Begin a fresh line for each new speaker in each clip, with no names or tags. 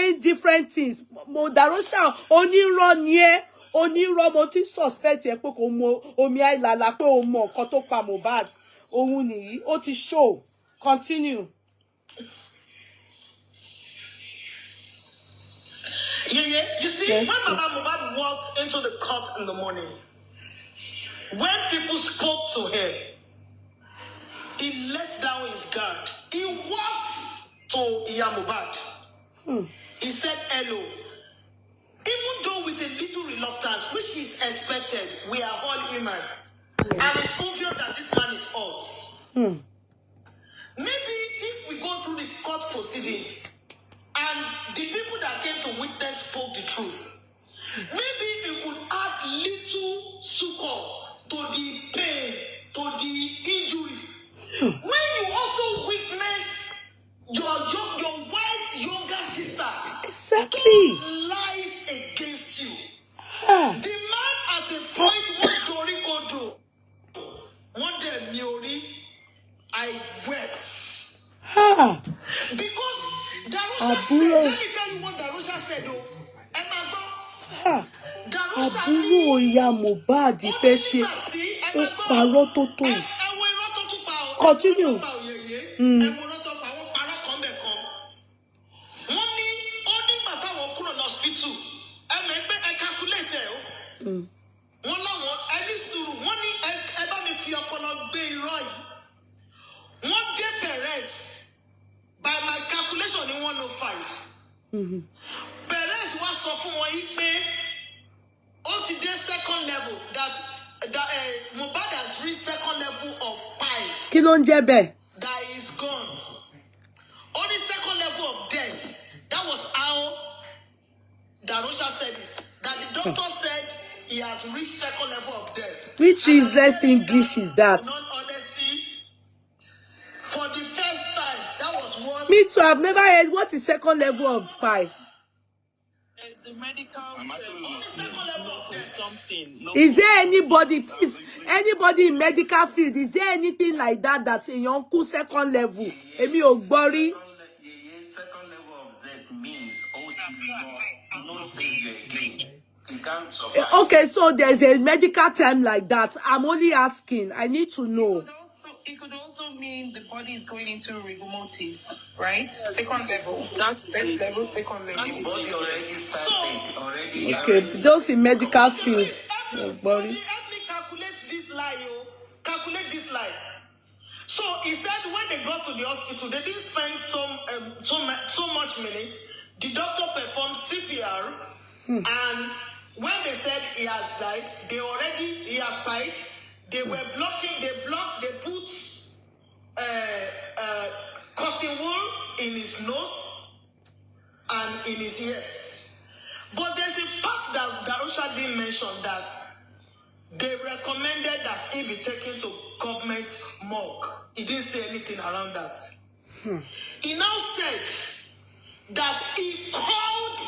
saying different things. Darosha onírọ́ ni ẹ́, onírọ́ mo ti suspect ẹ pé kò mọ omi àìlàlà pé o mọ nǹkan tó pa Mohbad. Òun nìyí, ó ti show. Continue.
Yeah. You see,
Yes,
when Baba Mohbad walked into the court in the morning, when people spoke to him, he let down his guard. He walked to Iya Mohbad. He said hello. Even though with a little reluctance, which is expected, we are all human. And it's obvious that this man is hurt. Maybe if we go through the court proceedings, and the people that came to witness spoke the truth, maybe it would add little succor to the pain, to the injury. When you also witness your wife's younger sister,
Exactly.
lies against you. The man at the point where Dori Kodo, one day Miori, I wept. Because Darosha said, let me tell you what Darosha said, though.
Àbúrò ìyá Mohbad fẹ́ ṣe ó parọ́ tó tó. Continue.
By my calculation in 105. Perez was so for on to the second level that Mohbad has reached second level of pi.
Kí ló ń jẹ́ bẹ́ẹ̀?
That is gone. On the second level of death. That was how Darosha said it. That the doctor said he has reached second level of death.
Which is less English is that?
Non-honesty. For the first time, that was what.
Me too, I've never heard what is second level of pi.
It's the medical term. On the second level of death. Something.
Is there anybody, please, anybody in medical field, is there anything like that that's in your uncle second level? Emi ò gbọ́ rí.
Second level of death means no savior again.
Okay, so there's a medical term like that. I'm only asking. I need to know.
It could also mean the body is going into rigor mortis, right? Second level.
That's it.
Level, second level.
The body already started. Already.
Okay, those in medical field.
Help me calculate this lie, calculate this lie. So he said when they got to the hospital, they didn't spend so much minutes. The doctor performed CPR, and when they said he has died, he has died. They were blocking. They put cotton wool in his nose and in his ears. But there's a part that Darosha didn't mention that they recommended that he be taken to government morgue. He didn't say anything around that. He now said that he called.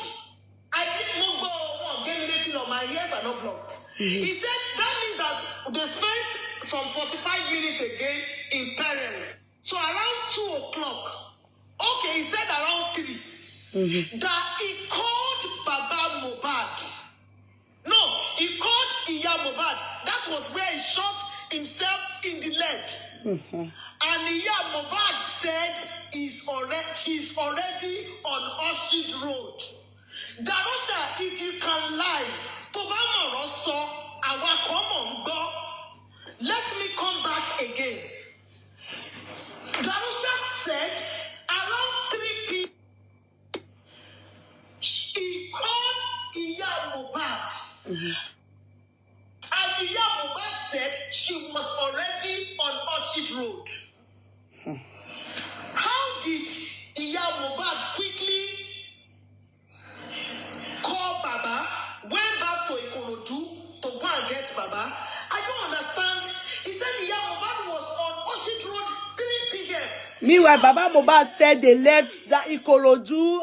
I think Mogo gave me anything on my ears are not blocked. He said that means that they spent some 45 minutes again in parents. So around 2 o'clock. Okay, he said around 3. That he called Baba Mohbad. No, he called Iya Mohbad. That was where he shot himself in the leg. And Iya Mohbad said she's already on Orchard Road. Darosha, if you can lie, let me come back again. Darosha said around 3 p.m. She called Iya Mohbad. And Iya Mohbad said she was already on Orchard Road. How did Iya Mohbad quickly call Baba, went back to Ikorodu to go and get Baba? I don't understand. He said Iya Mohbad was on Orchard Road 3 p.m.
Meanwhile, Baba Mohbad said they left that Ikorodu,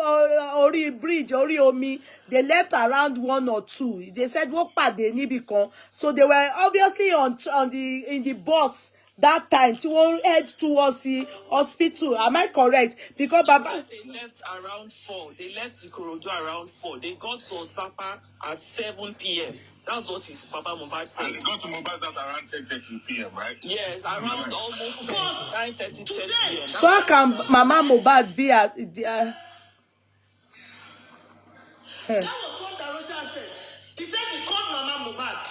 Ori Bridge, Ori Omi. They left around 1 or 2. They said what part they need become. So they were obviously in the bus that time to head towards the hospital. Am I correct? Because Baba,
they left around 4. They left Ikorodu around 4. They got to Ostapa at 7 p.m. That's what his Papa Mohbad said.
And they got to Mohbad at around 10:30 p.m., right?
Yes, around almost 9:30 p.m.
so how can Mama Mohbad be at
Hmm. That was what Darosha said. He said he called Mama Mohbad.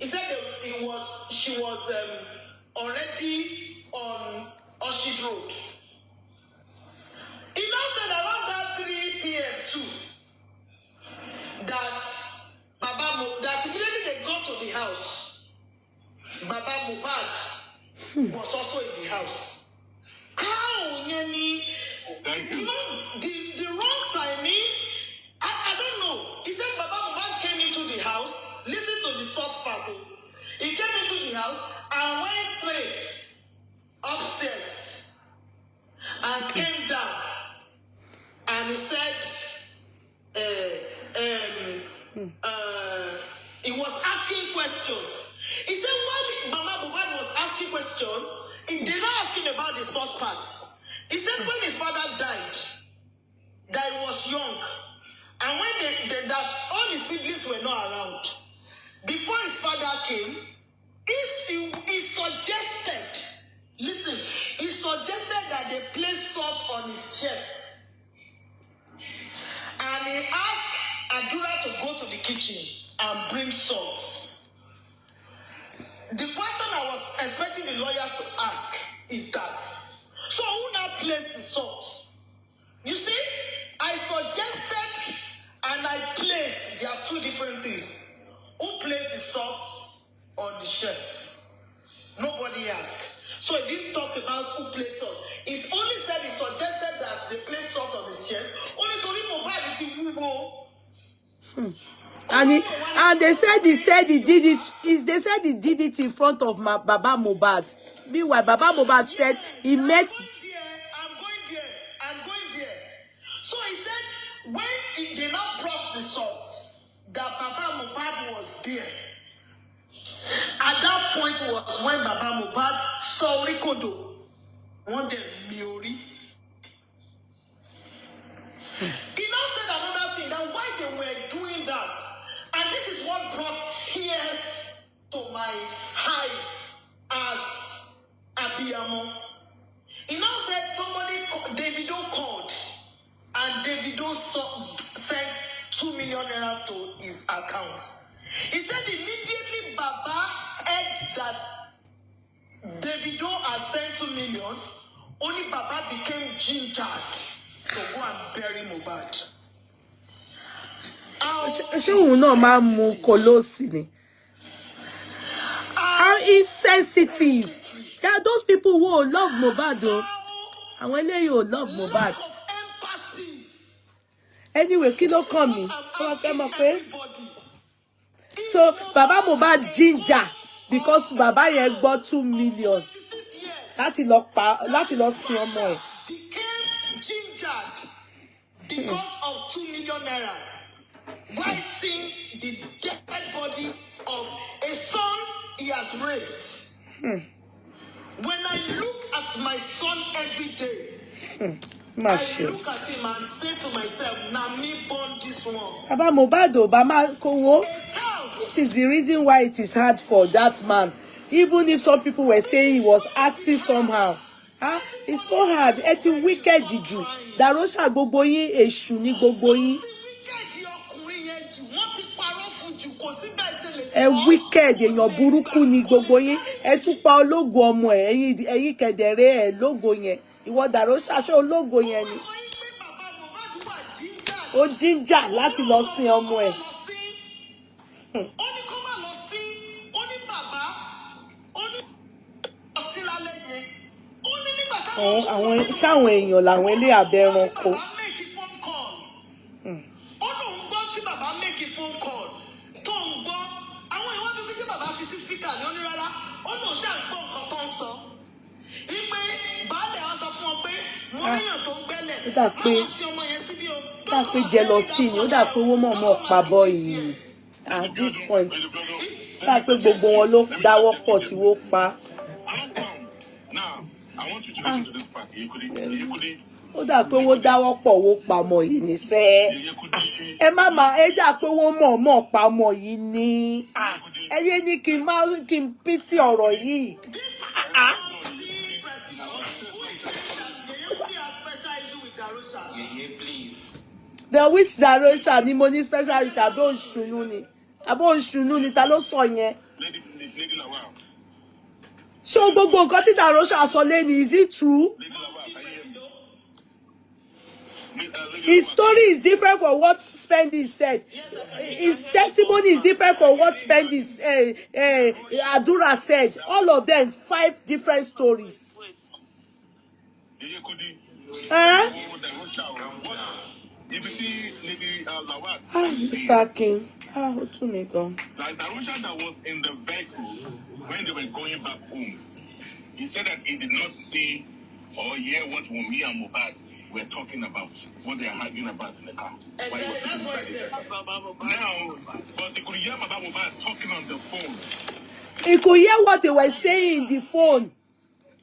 He said she was already on Oshid Road. He now said around that 3 p.m. too that that immediately they got to the house, Baba Mohbad was also in the house. How you know the wrong timing? I don't know. He said Baba Mohbad came into the house. Listen to the short part. He came into the house and went straight upstairs and came down. And he said, he was asking questions. He said when Mama Mohbad was asking questions, they did not ask him about the short part. He said when his father died, that he was young, and when that all his siblings were not around, before his father came, he suggested, listen, he suggested that they place salt on his chest. And he asked Adura to go to the kitchen and bring salt. The question I was expecting the lawyers to ask is that, so who now placed the salt? You see, I suggested and I placed, there are two different things. Who placed the salt on the chest? Nobody asked. So he didn't talk about who placed salt. He only said he suggested that they placed salt on his chest. Only to him Mohbad it will go.
And they said he did it. They said he did it in front of Baba Mohbad. Meanwhile, Baba Mohbad said he met.
I'm going there. So he said when they now brought the salt, that Baba Mohbad was there. At that point was when Baba Mohbad saw Rikodo. One day, Miori. He now said another thing, that why they were doing that. And this is what brought tears to my eyes as Abiyamo. He now said Davido called, and Davido sent 2 million naira to his account. He said immediately Baba heard that Davido has sent 2 million, only Baba became gingered to go and bury Mohbad.
How insensitive. There are those people who love Mohbad though. And when they love Mohbad. Anyway, kilo come. So Baba Mohbad ginger because Baba yẹn gbọ́ 2 million. Láti lọ sin ọmọ ẹ̀.
Became gingered because of 2 million naira. Why seeing the dead body of a son he has raised? When I look at my son every day, I look at him and say to myself, "Na me born this one."
Baba Mohbad Obama Kowo. This is the reason why it is hard for that man. Even if some people were saying he was acting somehow. It's so hard. It's wicked juju. Darosha gbogbo yin, èṣù ni gbogbo yin. Wicked èèyàn burúkú ni gbogbo yín. Ẹ tún pa ológo ọmọ ẹ̀, ẹ̀yin kedere ẹ̀ lógo yẹn. Ìwọ Darosha ṣé ológo yẹn ni. Ó ginger láti lọ sin ọmọ ẹ̀. Àwọn èèyàn làwọn ilé abẹ́ranko. Ó dà pé jealousy ni, ó dà pé owó mọ̀ọ́mọ̀ pa bọ́ọ̀yì at this point. Ó dà pé gbogbo wọn ló dáwọ́ pọ̀ tí wọ́n pa.
to this part. You couldn't.
Ó dà pé wọ́n dáwọ́ pọ̀ wó pa ọmọ yìí ní sẹ́. Ẹ má máa ẹ dà pé wọ́n mọ̀ pa ọmọ yìí ní. Ẹ yé ní kí n pítì ọ̀rọ̀ yìí. The which Darosha ni mo ní special rich àbó òṣùnú ni ta ló sọ yẹn. So gbogbo nǹkan tí Darosha sọ lẹ́ni, is it true? His story is different from what Spendy said. His testimony is different from what Spendy Adura said. All of them 5 different stories. Mr. King. What's me go?
Like Darosha that was in the vehicle when they were going back home, he said that he did not see or hear what Wunmi and mohbad were talking about, what they are arguing about in the car.
Exactly, that's what he said.
Now, but he could hear about mohbad talking on the phone.
He could hear what they were saying in the phone.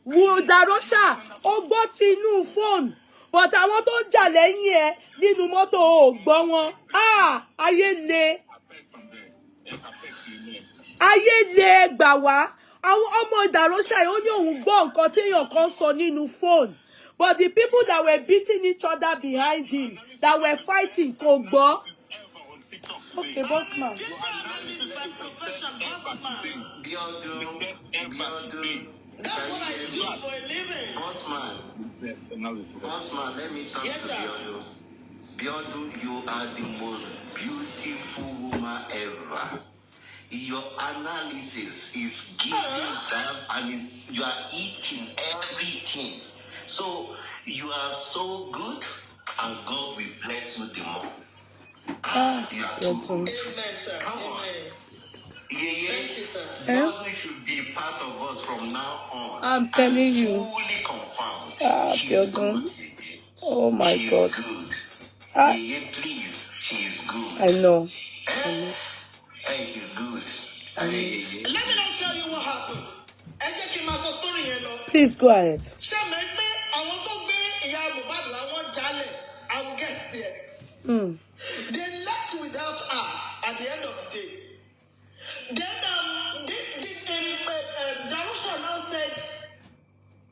Darosha, ó gbọ́ tinú phone. But àwọn tó jà lẹ́yìn ẹ̀ nínú mọ́tò ò gbọ́ wọn. Ayé le. Ayé le gbà wá. Àwọn ọmọ Darosha ó ní òun gbọ́ nǹkan téèyàn kan sọ nínú phone. But the people that were beating each other behind him, that were fighting, kò gbọ́. Okay, boss man.
That's what I do for a living.
Boss man, let me talk to Biondo. Biondo, you are the most beautiful woman ever. Your analysis is giving that, and you are eating everything. So you are so good, and God will bless you the more. You are too good.
Amen, sir.
Come on.
Amen.
Yeah.
Thank you, sir.
God should be part of us from now on.
I'm telling you.
Fully confirmed. She's good.
Oh my
She's
God.
good. Please, she's good.
I know.
Hey, she's good.
Let me not tell you what happened. Ẹ jẹ́ kí n máa sọ story yẹn lọ.
Please go ahead.
Ṣé mẹ́ pé àwọn tó gbé ìyá mohbad làwọn jalè? I will get there. They left without her at the end of the day. Then Darosha now said,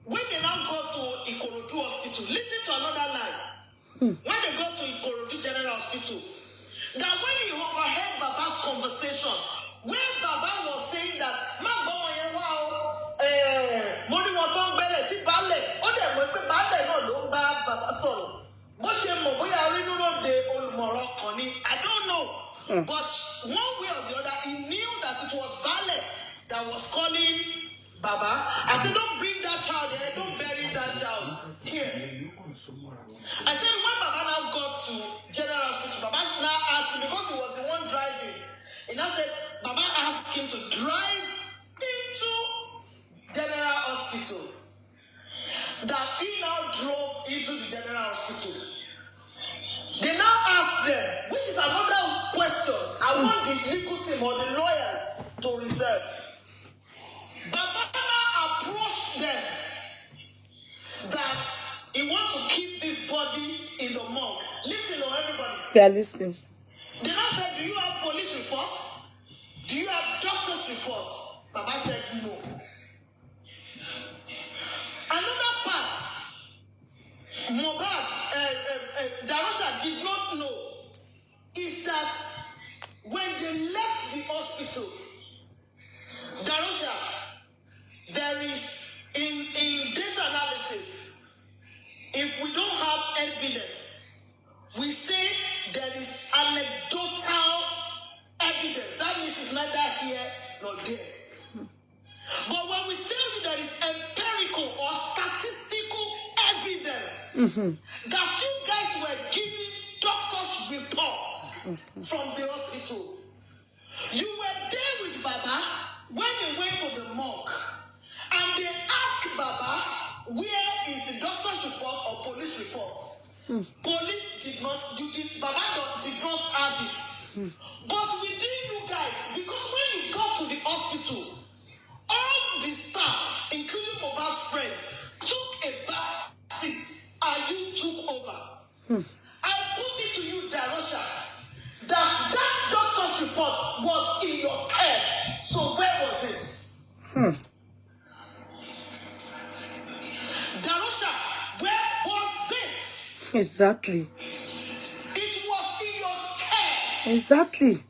when they now go to Ikorodu hospital, listen to another line. When they go to Ikorodu General Hospital, that when he overheard Baba's conversation, where Baba was saying that, money won't come better, ti balẹ̀, ó dẹ̀ mọ̀ pé balẹ̀ náà ló ń bá Baba sọ̀rọ̀. Bó ṣe mọ̀ bóyá rínúró de olùmọ̀ràn kan ni, I don't know. But one way or the other, he knew that it was balẹ̀ that was calling Baba. I said, don't bring that child here, don't bury that child here. I said, when Baba now got to General Hospital, Baba now asked him, because he was the one driving, and I said, Baba asked him to drive into General Hospital. That he now drove into the General Hospital. They now asked them, which is another question I want the legal team or the lawyers to reserve. Baba now approached them that he wants to keep this body in the morgue. Listen to everybody.
We are listening.
They now said, do you have police reports? Do you have doctor's reports? Baba said no. Another part, mohbad, Darosha did not know, is that when they left the hospital, Darosha, there is, in data analysis, if we don't have evidence, we say there is anecdotal evidence. That means it's neither here nor there. But when we tell you there is empirical or statistical evidence that you guys were giving doctors' reports from the hospital, you were there with Baba when they went to the morgue, and they asked Baba, where is the doctor's report or police report? Police did not, Baba did not have it. But within you guys, because when you got to the hospital, all the staff, including mohbad's friend, took a I put it to you, Darosha, that doctor's report was in your care. So where was it? Darosha, where was it?
Exactly.
It was in your care.
Exactly.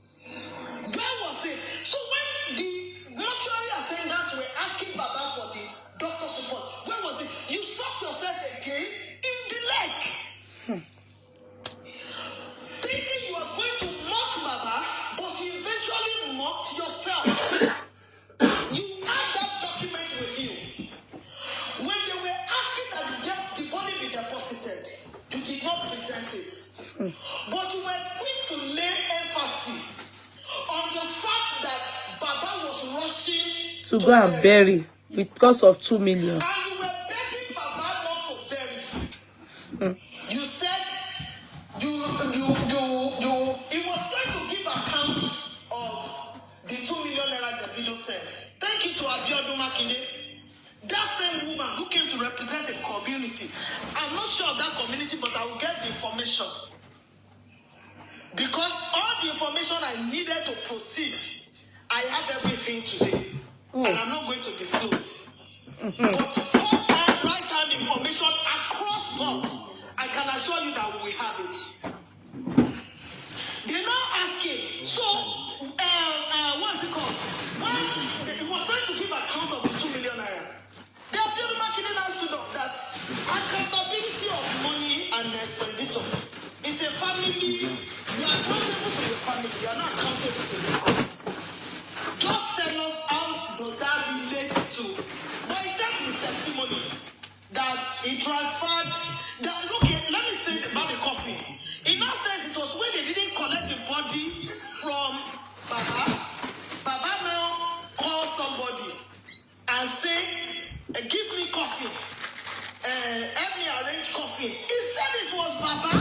Where was it? So when the mortuary attendants were asking Baba for the doctor's report, where was it? You shot yourself again in the leg. Thinking you are going to mock Baba, but you eventually mocked yourself. You had that document with you. When they were asking that the body be deposited, you did not present it. But you were quick to lay emphasis on the fact that Baba was rushing
To go and bury because of 2 million.
and you were begging Baba not to bury. You said he was trying to give account of the 2 million naira the video sent. Thank you to Abiodun Makinde. That same woman who came to represent a community. I'm not sure of that community, but I will get the information. Because all the information I needed to proceed, I have everything today. And I'm not going to disclose. But first-hand, right-hand information across board, I can assure you that we will have it. They're now asking, so, what's it called? When he was trying to give account of the 2 million naira, the Abiodun Makinde has to know that accountability of money and expenditure is a family. You are accountable to your family. You are not accountable to the courts. Just tell us how does that relate to. But he said in his testimony that he transferred. That, okay, let me say about the coffee. He now said it was when they didn't collect the body from Baba. Baba now called somebody and say, give me coffee. Help me arrange coffee. He said it was Baba.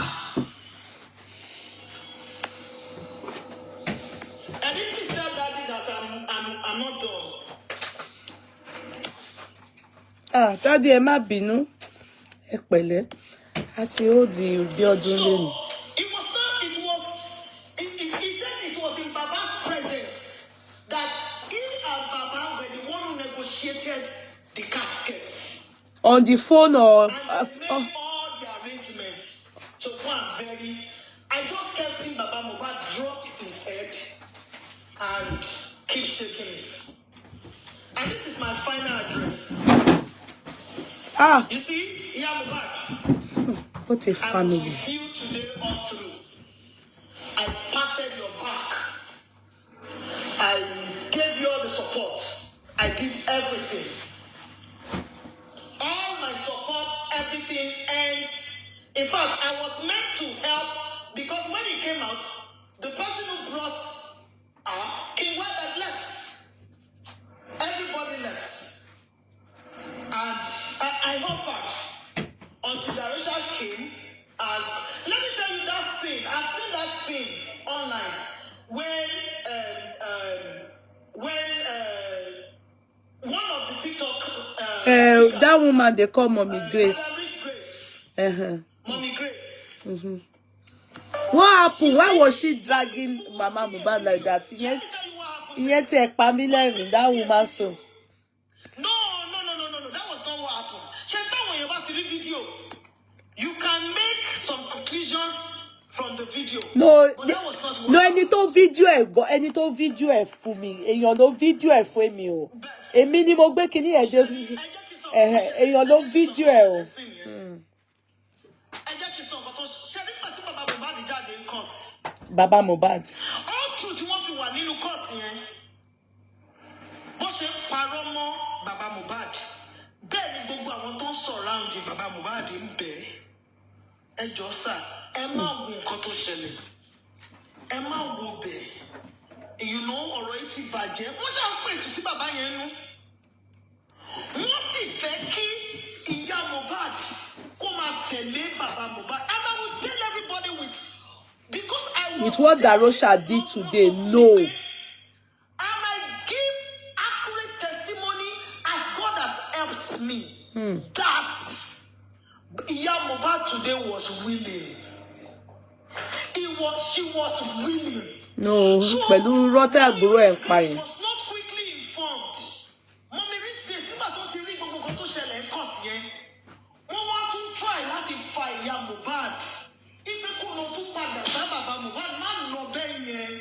And if please tell Daddy that I'm not done.
Daddy, ẹ má bínú. Ẹ pẹ̀lẹ́. Àti ó di bí ọdún lẹ́nu.
He said it was in Baba's presence that he and Baba were the one who negotiated the casket.
On the phone or...
And they made all the arrangements to go and bury. I just kept seeing Baba mohbad drop his head and keep shaking it. And this is my final address. You see, mohbad.
What a family.
I was with you today all through. I patted your back. I gave you all the support. I did everything. All my support, everything ends. In fact, I was meant to help because when he came out, the person who brought King Webber left. Everybody left. And I offered until Darosha came as, let me tell you that scene. I've seen that scene online when one of the TikTok
that woman they call Mommy Grace.
Mommy Grace.
What happened? Why was she dragging Mama mohbad like that? Yet that woman so.
No. That was not what happened. When you're about to read video, you can make some conclusions from the video.
No,
but that was not what
no, any to video for me. Èyàn ló video ẹ fún mi o. Èmi ni mo gbé kíní ẹ dé. Èyàn ló video ẹ o. Baba mohbad.
All truth you want to wà nínú court yẹn. Bó ṣe parọ́ mọ́ Baba mohbad. Bẹ́ẹ̀ ni gbogbo àwọn tó ń surround Baba mohbad ń bẹ̀. Ẹ jọ̀ọ́ sà, ẹ má wo nǹkan tó ṣẹlẹ̀. Ẹ má wo bẹ̀. You know ọ̀rọ̀ yìí ti bàjẹ́. Wọ́n ṣáà ń pè tù sí bàbá yẹn nú. Wọ́n ti fẹ́ kí ìyá mohbad kó máa tẹ̀lé Baba mohbad. And I will tell everybody because I was
with what Darosha did today, no.
And I give accurate testimony as God has helped me. That Iya mohbad today was willing. she was willing.
No, pẹ̀lú rọ́tẹ́ àbúrò ẹ̀ pa yẹn.
Was not quickly informed. Mommy reach place nígbà tó ti rí gbogbo nǹkan tó ṣẹlẹ̀ ń court yẹn. Wọ́n wá tún try láti fa ìyá Mohbad. Ipe kò lọ tún padà bá bàbá Mohbad má lọ bẹ́ẹ̀ yẹn.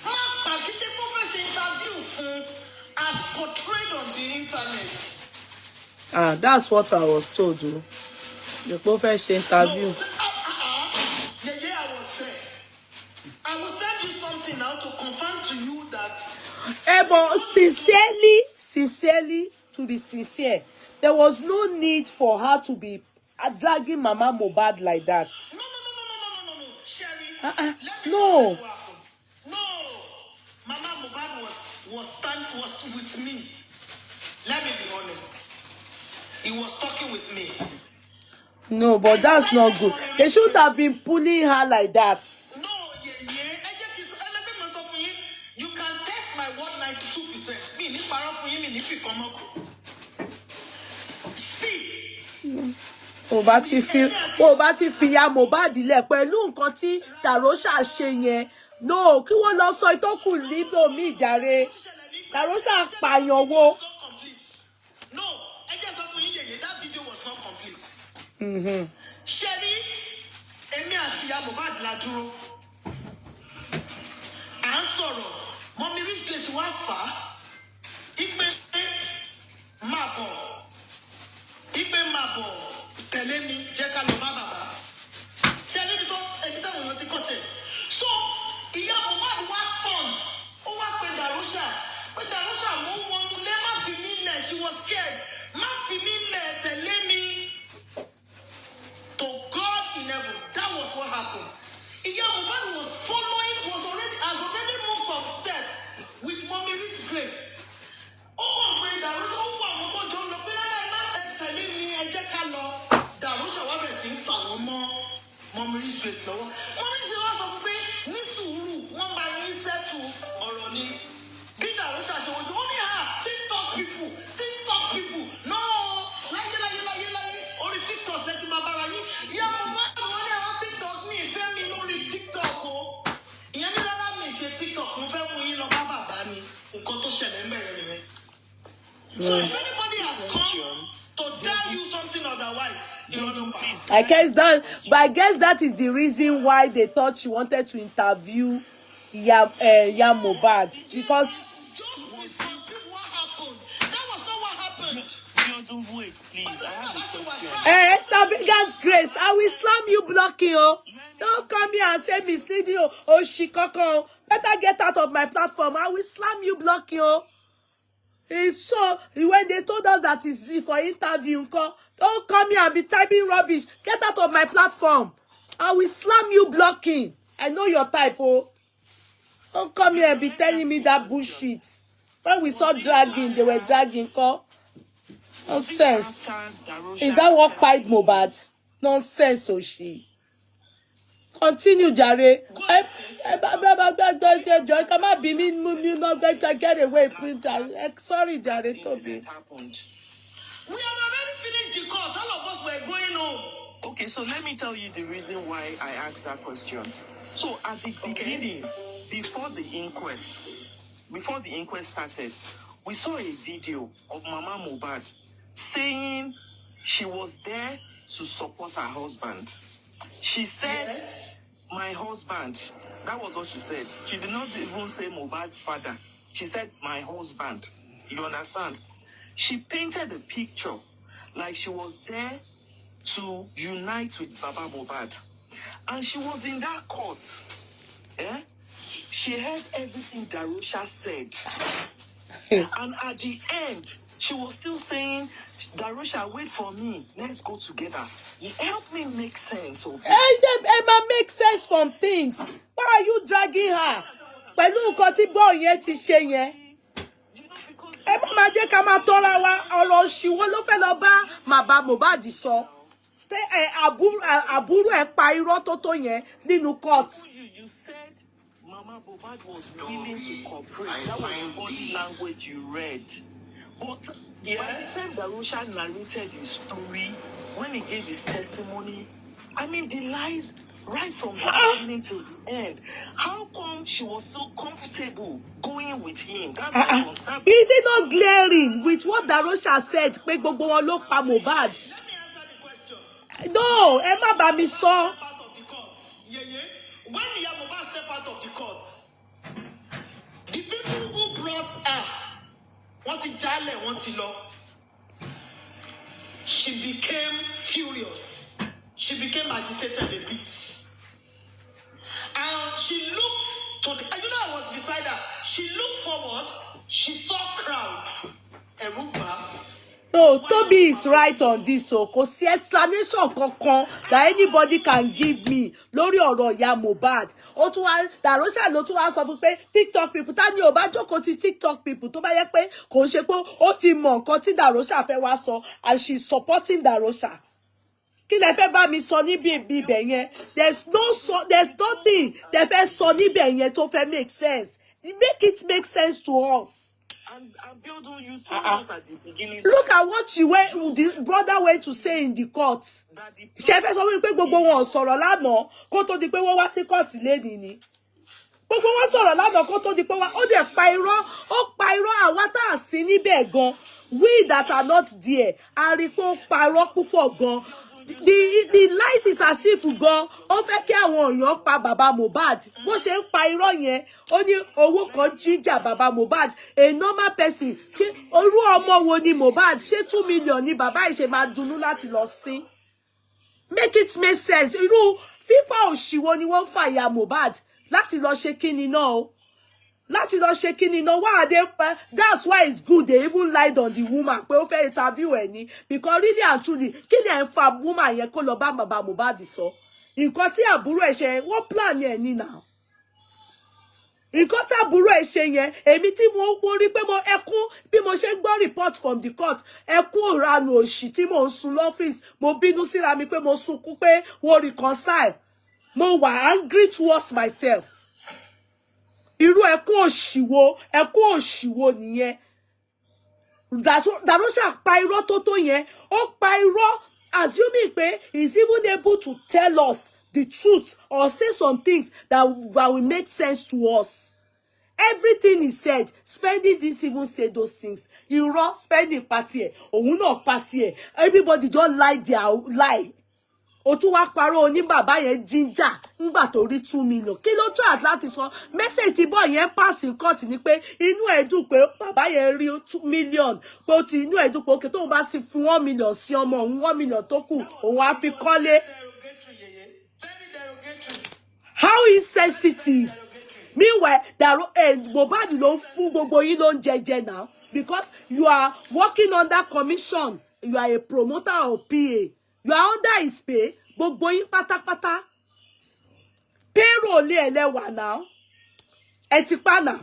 Má pa kí ṣe kó fẹ́ ṣe interview fún as portrayed on the internet.
That's what I was told. The professional interview.
Yeah, I was there. I will send you something now to confirm to you that.
But sincerely, to be sincere, there was no need for her to be dragging Mama Mohbad like that.
No, Sherry.
No.
No, Mama Mohbad was with me. Let me be honest. He was talking with me.
No, but that's not good. They shouldn't have been pulling her like that.
No, you can test my 192%. See.
Ó bá ti fi ya Mohbad lẹ̀ pẹ̀lú nǹkan tí Darosha ṣe yẹn. No, kí wọ́n lọ sọ ìtókù níbo mi jàre. Darosha pààyàn wo.
No, I just have to that video was not complete. Sherry, èmi àti ìyá Mohbad la dúró. À ń sọ̀rọ̀, mommy reach place wá fà á. Ipe máa bọ̀, tẹ̀lé mi, jẹ́ ká lọ bá bàbá. Sherry ní tó ẹbí táwọn èèyàn ti kọ́ tẹ̀. So, ìyá Mohbad wá tọ̀n, ó wá pe Darosha mo ń wọnú lé, má fi mí lẹ̀, she was scared. Má fi mí lẹ̀, tẹ̀lé mi. To God in heaven, that was what happened. Ìyá Mohbad has already moved some steps with mommy Rich Grace. Ó wà pé Darosha ó wà mọ́ kọjọ́ lọ pé lára ẹ̀ má tẹ̀lé mi, ẹ jẹ́ ká lọ. Darosha wá bẹ̀rẹ̀ sí ń fà wọ́n mọ́ mommy Rich Grace lọ́wọ́. Mommy Rich Grace wá sọ fún pé ní sùúrù wọ́n bá yín sẹ́tù ọ̀rọ̀ ni. Bí Darosha ṣe wọ́n ní TikTok people no láyé orí TikTok lẹ́tí máa bára yín. Ìyá Mohbad wọ́n ní àwọn TikTok mi ìfẹ́ mi lórí TikTok o. Ìyẹn ní rárá mi ṣe TikTok mo fẹ́ mú yín lọ bá bàbá mi. Nǹkan tó ṣẹlẹ̀ ń bẹ̀rẹ̀ nìyẹn. So if anybody has come to tell you something otherwise, you don't know.
I guess that is the reason why they thought she wanted to interview Ya Mohbad, because
just misconstrued what happened. That was not what happened.
Don't wait, please. I have a question.
Extravagant Grace, I will slam you blocking, oh. Don't come here and say misleading, oh she koko. Better get out of my platform. I will slam you blocking, oh. It's so when they told us that it's for interview, don't come here and be typing rubbish. Get out of my platform. I will slam you blocking. I know your type, oh. Don't come here and be telling me that bullshit. When we saw dragging, they were dragging, Nonsense. Is that what pied Mohbad? Nonsense, Oshi. Continue, Jare. Come on, be me, not get away, please. Sorry, Jare, Toby.
We have already finished the court. All of us were going home.
Okay, so let me tell you the reason why I asked that question. So at the beginning, before the inquest started, we saw a video of Mama Mohbad saying she was there to support her husband. She said,
Yes.
My husband. That was what she said. She did not even say Mohbad's father. She said, my husband. You understand? She painted a picture like she was there to unite with Baba Mohbad. And she was in that court. She heard everything Darosha said. And at the end, she was still saying, Darosha, wait for me. Let's go together. Help me make sense of it.
Emma make sense from things. Why are you dragging her? Pẹ̀lú nǹkan tí boy yẹn ti ṣe yẹn. Emma má jẹ́ ká máa tọ́ra wa ọ̀rọ̀ òṣìwọ́ ló fẹ́ lọ bá Baba Mohbad sọ. Àbúrò ẹ̀ pa irọ́ tó tó yẹn nínú court.
You said Mama Mohbad was willing to cooperate. That was the body language you read. But by the time Darosha narrated his story, when he gave his testimony, I mean, the lies right from the beginning till the end. How come she was so comfortable going with him? That's
Is it not glaring with what Darosha said? Pé gbogbo wọn ló pa Mohbad.
Let me answer the question.
No, ẹ má bá mi sọ.
Step out of the courts. When Mohbad step out of the courts, the people who brought her, want to jale, want to law, she became furious. She became agitated a bit. And she looked to the, I was beside her. She looked forward. She saw crowd.
No, Toby is right on this. So, kò sí explanation kankan that anybody can give me lórí ọ̀rọ̀ ìyá Mohbad. Ó tún wá Darosha ló tún wá sọ fún pé TikTok people ta ni ó bá jókòó ti TikTok people tó bá yẹ pé kò ṣe pé ó ti mọ nǹkan tí Darosha fẹ́ wá sọ and she's supporting Darosha. Kí lẹ fẹ́ bá mi sọ níbi ibẹ̀ yẹn? There's nothing tẹ fẹ́ sọ níbẹ̀ yẹn tó fẹ́ make sense. Make it make sense to us.
And Abiodun, you told us at the beginning.
Look at what the brother went to say in the court. Ṣé fẹ́ sọ wípé gbogbo wọn sọ̀rọ̀ lánàá kó tó di pé wọ́n wá sí court lẹ́ni ni. Gbogbo wọn sọ̀rọ̀ lánàá kó tó di pé ó dẹ̀ pa irọ́ àwa tá a sí níbẹ̀ gan. We that are not there, a rí pé ó parọ́ púpọ̀ gan. The lies is as if gan ó fẹ́ kí àwọn èèyàn pa bàbá Mohbad bó ṣe ń pa irọ́ yẹn ó ní owó kan jíjà bàbá Mohbad a normal person kí orú ọmọ wo ni Mohbad ṣé 2 million ni bàbá yìí ṣe máa dunnú láti lọ sí. Make it make sense. Irú fífà òṣìwò ni wọ́n fà ya Mohbad láti lọ ṣe kíni náà o. Láti lọ ṣe kíni náà why are they that's why it's good they even lied on the woman pé ó fẹ́ interview ẹ̀ ni because really and truly kí ni ẹ̀ ń fa woman yẹn kó lọ bá bàbá Mohbad sọ nǹkan tí àbúrò ẹ̀ ṣe wọ́n plan yẹn ni now nǹkan tí àbúrò ẹ̀ ṣe yẹn èmi tí mo rí pé mo ẹkún bí mo ṣe gbọ́ report from the court ẹkún òranù òṣì tí mo ń sun lọ́fíìsì mo bínú síra mi pé mo sunkún pé wọ́n reconcile mo wà angry towards myself. Irú ẹkún òṣìwò nìyẹn. Darosha pa irọ́ tó yẹn. Ó pa irọ́ assuming pé he's even able to tell us the truth or say some things that will make sense to us. Everything he said, Spending didn't even say those things. Irọ́ Spending party ẹ̀, òun náà party ẹ̀. Everybody just lie. Ó tún wá parọ́ oní bàbá yẹn ginger ńgbà tó rí 2 million. Kí ló try láti sọ message tí boy yẹn pass in court ni pé inú ẹ̀ dùn pé bàbá yẹn rí 2 million pé ó ti inú ẹ̀ dùn pé okay tóun bá sì fún 1 million sí ọmọ òun 1 million tó kù òun á fi kọ́lé. How insensitive. Meanwhile Mohbad ló ń fún gbogbo yín ló ń jẹjẹ now because you are working under commission, you are a promoter or PA. You are under his pay, gbogbo yín pátápátá. Payroll lé ẹlẹ́wà now. Ẹ ti pa náà.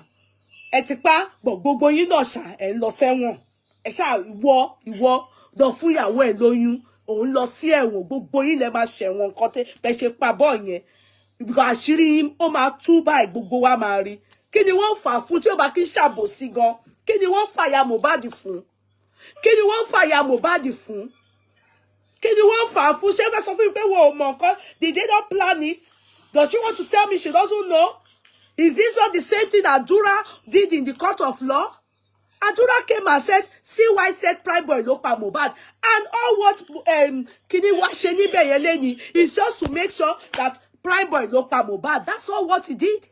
Ẹ ti pa gbogbo yín náà ṣá ẹ lọ sẹ́wọ̀n. Ẹ ṣá ìwọ lọ fún ìyàwó ẹ lóyún. Òun lọ sí ẹ̀wọ̀n gbogbo yín lẹ máa ṣẹ̀wọ̀n nǹkan tẹ́ bẹ́ ṣe pa bọ́ yẹn. Because àṣírí yín ó máa tú báyìí gbogbo wa máa rí. Kí ni wọ́n fà fún tí ó bá kí ṣàbòsí gan? Kí ni wọ́n fà ya Mohbad fún? Kí ni wọ́n fà ya Mohbad fún? Kí ni wọ́n fà fún? Ṣé fẹ́ sọ fún mi pé wọ́n ò mọ̀ nǹkan? Did they not plan it? Does she want to tell me she doesn't know? Is this not the same thing Adura did in the court of law? Adura came and said, CY said Prime Boy ló pa Mohbad. And all what Kini wa ṣe níbẹ̀ yẹn lẹ́ni is just to make sure that Prime Boy ló pa Mohbad. That's all what he did.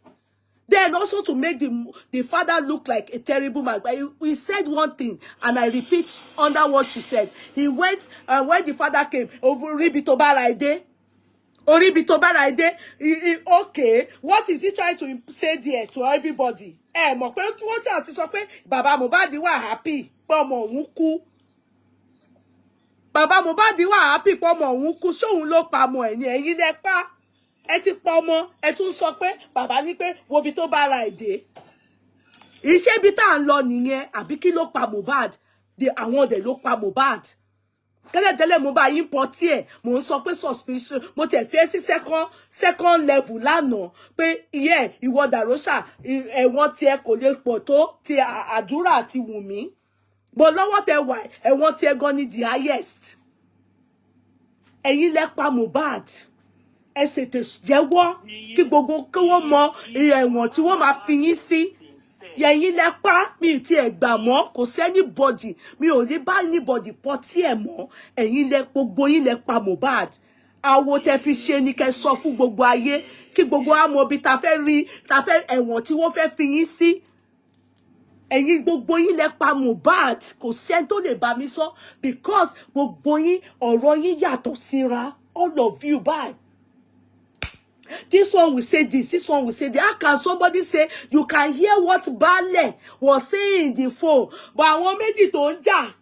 Then also to make the father look like a terrible man. But he said one thing, and I repeat under what you said. He went, when the father came, okay, what is he trying to say there to everybody? Baba Mohbad wà happy, Baba Mohbad wà happy, ṣóhun ló pa ọmọ ẹ̀ ni ẹ̀yin lẹ pa. Ẹ ti pa ọmọ ẹ tún sọ pé bàbá ní pé wo bí tó bá ra èdè iṣẹ́ bí tá ń lọ nìyẹn àbí kí ló pa Mohbad àwọn ọdẹ ló pa Mohbad tẹ́lẹ̀tẹ́lẹ̀ mo bá yín pọ̀ tí ẹ̀ mo ń sọ pé suspicion mo tẹ̀ fẹ́ sí second level lánàá pé ìwọ Darosha ẹ̀wọ̀n tiẹ̀ kò lè pọ̀ tó ti Àdúrà àti Wùnmí bó lọ́wọ́ tẹ wà ẹ̀wọ̀n tiẹ̀ gan ni the highest ẹ̀yin lẹ pa Mohbad ẹ ṣètò jẹ́wọ́ kí gbogbo kí wọ́n mọ ẹ̀wọ̀n tí wọ́n máa fi yín sí. Yẹ̀yin lẹ pa mi ti ẹ̀ gbà mọ́, kò sí anybody, mi ò ní bá anybody pọ̀ tí ẹ̀ mọ́. Ẹ̀yin lẹ gbogbo yín lẹ pa Mohbad. Àwo tẹ́ fi ṣe ni kẹ́ sọ fún gbogbo ayé kí gbogbo á mọ bí ta fẹ́ rí, ta fẹ́ ẹ̀wọ̀n tí wọ́n fẹ́ fi yín sí. Ẹ̀yin gbogbo yín lẹ pa Mohbad, kò sẹ́ni tó lè bá mi sọ because gbogbo yín ọ̀rọ̀ yín yàtọ̀ síra, all of you bye. This one will say this one will say that. How can somebody say you can hear what Baale was saying in the phone, but àwọn méjì tó ń jà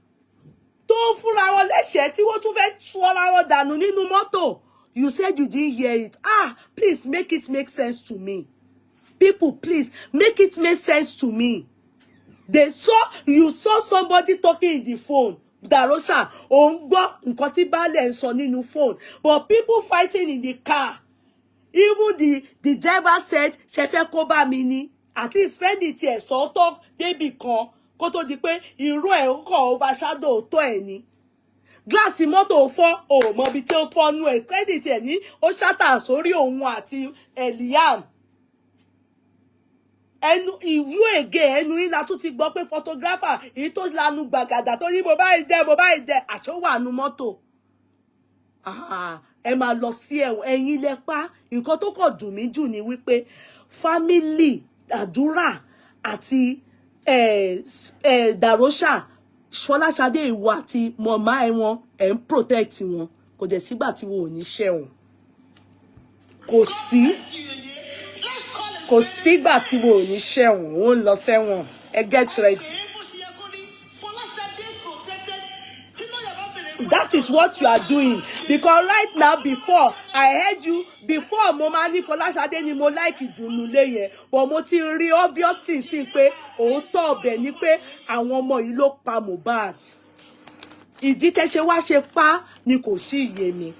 tó ń fúnra wọn lẹ́sẹ̀ẹ́ tí wọ́n tún fẹ́ sọ́ra wọn dànù nínú mọ́tò? You said you didn't hear it. Please make it make sense to me. People, please make it make sense to me. You saw somebody talking in the phone. Darosha, ó ń gbọ́ nǹkan tí Baale ń sọ nínú phone, but people fighting in the car. Even the driver said, ṣe fẹ́ kó bá mi ni. At least spend it here, sọ́tọ̀ débi kan kó tó di pé irú ẹ̀ kọ̀ overshadow tó ẹ̀ ni. Gíláàsì mọ́tò fọ́, ò mọ ibi tí ó fọ́ nú ẹ̀. Credit ẹ̀ ní ó ṣátà sórí òun àti Liam. Ẹnu ìlú ègé ẹnu yín la tún ti gbọ́ pé photographer èyí tó lanu gbàgàdà tó ní mo bá ìdẹ àṣọ wà nú mọ́tò. Ẹ máa lọ sí ẹ̀wọ̀n, ẹ̀yin lẹ pa. Nǹkan tó kọ̀ dùn mí jù ni wípé family Àdúrà àti Darosha, Fọláṣadé ìwọ àti mọ̀má ẹ̀ wọn ẹ̀ ń protect wọn. Kò dẹ̀ sígbà tí wọn ò ní ṣẹ̀wọ̀n. Kò sígbà tí wọn ò ní ṣẹ̀wọ̀n, wọn ń lọ sẹ́wọ̀n. Ẹ get ready. That is what you are doing. Because right now, before, I heard you, before Momani Fọláṣadé ni mo like ìdùnnúlé yẹn. But mo ti rí obviously sí pé òótọ́ ọbẹ̀ ni pé àwọn ọmọ yìí ló pa Mohbad. Ìdí tẹ́ ṣe wá ṣe pa ni kò sí iye mi.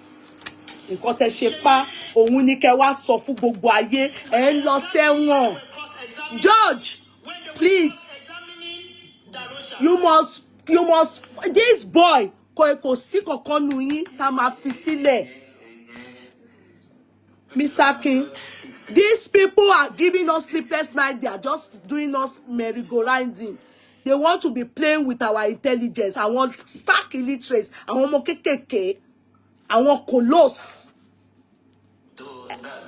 Nǹkan tẹ́ ṣe pa, òun ni kẹ́ wá sọ fún gbogbo ayé, ẹ ń lọ sẹ́wọ̀n. George, please, you must, this boy, kò sí kankan nu yín tá máa fi sílẹ̀. Mr. King, these people are giving us sleepless night. They are just doing us merry-go-rounding. They want to be playing with our intelligence. I want stark illiterates. I want more KKK. I want coloss.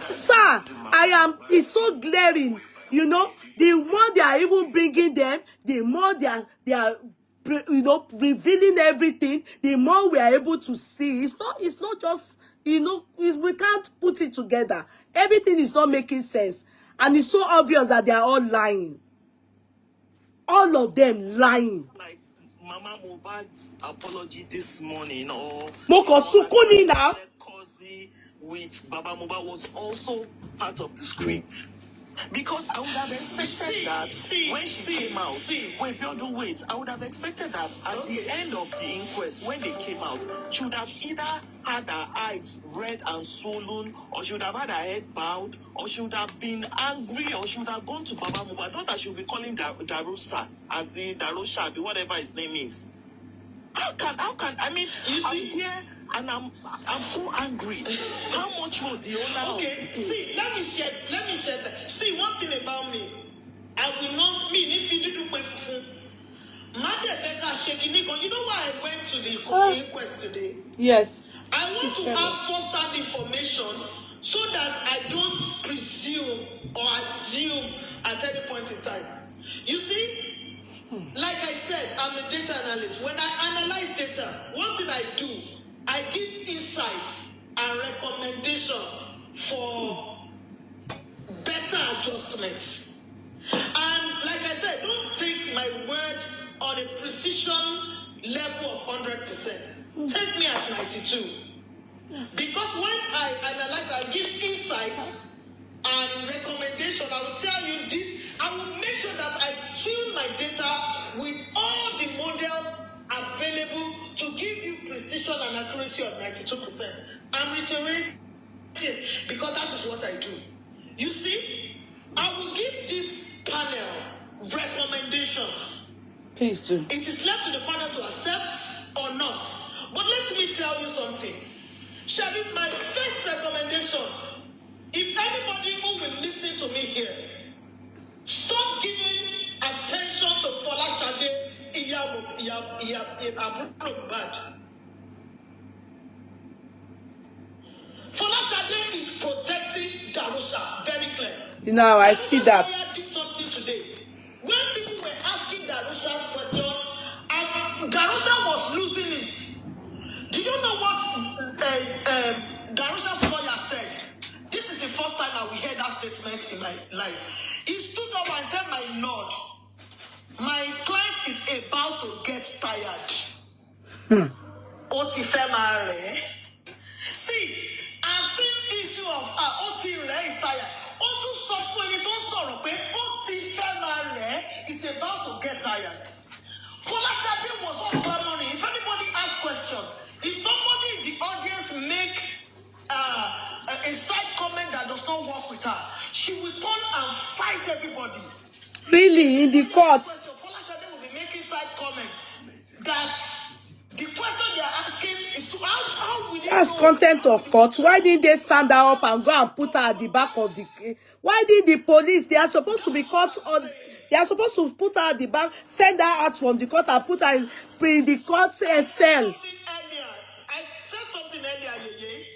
Sir, it's so glaring. You know, the more they are even bringing them, the more they are revealing everything, the more we are able to see. It's not just, we can't put it together. Everything is not making sense. And it's so obvious that they are all lying. All of them lying.
Like Mama Mohbad's apology this morning, or
Moko Sukuni now.
With Baba Mohbad was also part of the script. Because I would have expected when she came out. Wait. I would have expected that at the end of the inquest, when they came out, she would have either had her eyes red and swollen, or she would have had her head bowed, or she would have been angry, or she would have gone to Baba Mohbad. Not that she would be calling Darosha, as the Darosha, whatever his name is. How can I'm here and I'm so angry. How much more do you know?
Okay, see, let me share. See, one thing about me, I will not mean if you do my fufu. You know why I went to the inquest today?
Yes.
I want to have first-hand information so that I don't presume or assume at any point in time. You see, like I said, I'm a data analyst. When I analyze data, one thing I do, I give insights and recommendation for better adjustments. And like I said, don't take my word on a precision level of 100%. Take me at 92. Because when I analyze, I give insights and recommendation. I will tell you this. I will make sure that I tune my data with all the models available to give you precision and accuracy of 92%. I'm reiterating because that is what I do. You see, I will give this panel recommendations.
Please do.
It is left to the panel to accept or not. But let me tell you something. Shall my first recommendation, if anybody who will listen to me here, stop giving attention to Folashade Mohbad. Folashade is protecting Darosha, very clear.
You know, I see that.
Did something today. When people were asking Darosha question, and Darosha was losing it. Do you know what Darosha's lawyer said? This is the first time I will hear that statement in my life. He stood up and said, "My Lord, my client is about to get tired." See, I've seen issue of Oti is tired. Otu suffering, don't sorrow, but Oti is about to get tired. Folashade was all clamoring. If anybody asks question, if somebody in the audience make a side comment that does not work with her, she will turn and fight everybody.
Really, in the courts.
Folashade will be making side comments that the question they are asking is to how will you
That's contempt of court. Why didn't they stand her up and go and put her at the back of the... Why did the police... They are supposed to be caught on... They are supposed to put her at the back, send her out from the court and put her in the court cell.
I said something earlier,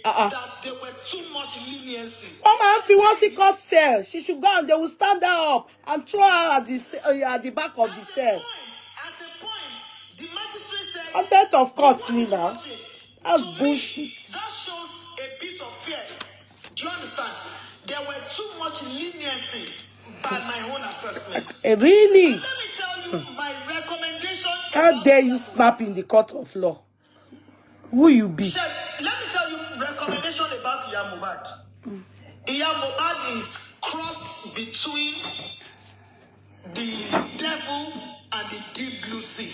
that there were too much leniency.
Come on, if you want to court cell, she should go and they will stand her up and throw her at the back of the cell.
At a point, the magistrate said...
Contempt of court, now. That's bullshit.
That shows a bit of fear. Do you understand? There were too much leniency by my own assessment.
Really?
Let me tell you my recommendation.
How dare you snap in the court of law? Who you be?
Let me tell you recommendation about Mohbad. Mohbad is crossed between the devil and the deep blue sea.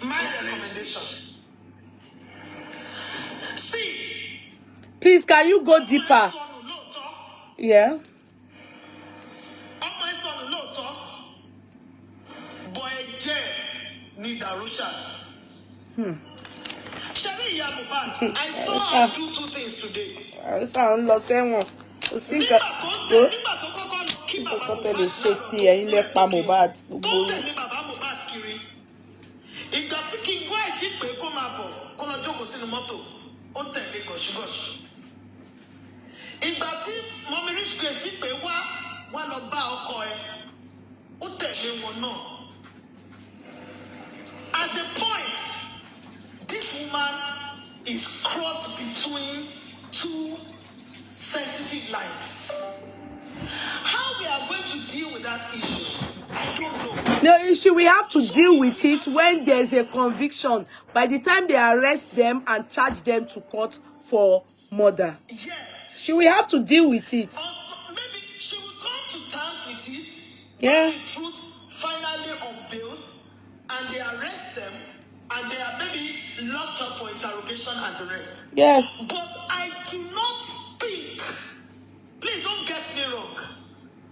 My recommendation. See.
Please, can you go deeper? Yeah.
My son, boy, ni Darosha. I saw her do two things today.
I saw her lost someone. To think that people tell you she see her in there pa mohbad.
Ìgbà tí kí n gbọ́ ìdí pé kó máa bọ̀ kó lọ jókòó sínú mọ́tò ó tẹ̀lé gọ̀ṣúgọ̀ṣù. Ìgbà tí mọ́mí Rich Grace pé wá lọ bá ọkọ ẹ̀ ó tẹ̀lé wọn náà. At the point, this woman is crossed between two sensitive lines. How we are going to deal with that issue, I don't know.
No issue. We have to deal with it when there's a conviction. By the time they arrest them and charge them to court for murder.
Yes.
We have to deal with it.
Maybe she will come to terms with it.
Yeah.
When the truth finally unveils and they arrest them and they are maybe locked up for interrogation and the rest.
Yes.
But I do not think, please don't get me wrong,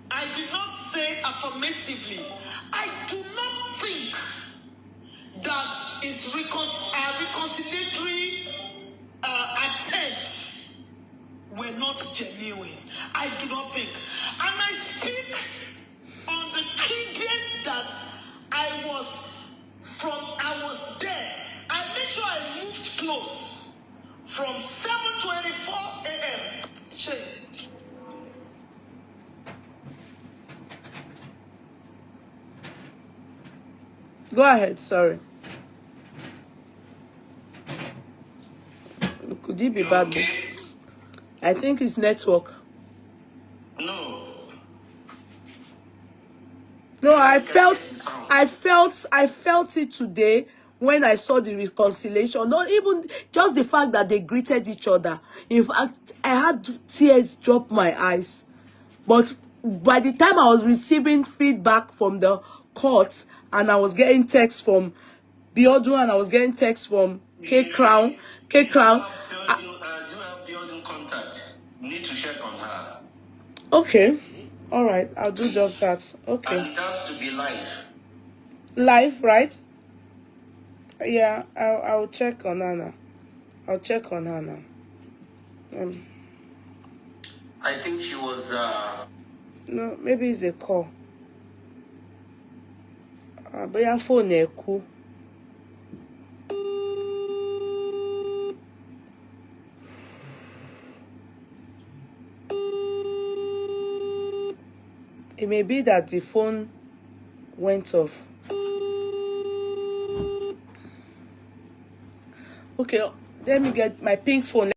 I did not say affirmatively, I do not think that is reconciliatory attempts were not genuine. I do not think. And I speak on the credence that I was there. I made sure I moved close from 7:24 a.m.
Go ahead, sorry. Could it be bad?
Okay.
I think it's network.
No.
No, I felt it today when I saw the reconciliation. Not even just the fact that they greeted each other. In fact, I had tears drop my eyes. But by the time I was receiving feedback from the court, and I was getting texts from Biodun, and I was getting texts from K Crown.
Do you have Biodun contact? You need to check on her.
Okay. All right. I'll do just that. Okay.
And it has to be live.
Live, right? Yeah, I'll check on Anna. I'll check on her now.
I think she was.
No, maybe it's a call. But your phone is cool. It may be that the phone went off. Okay, let me get my pink phone.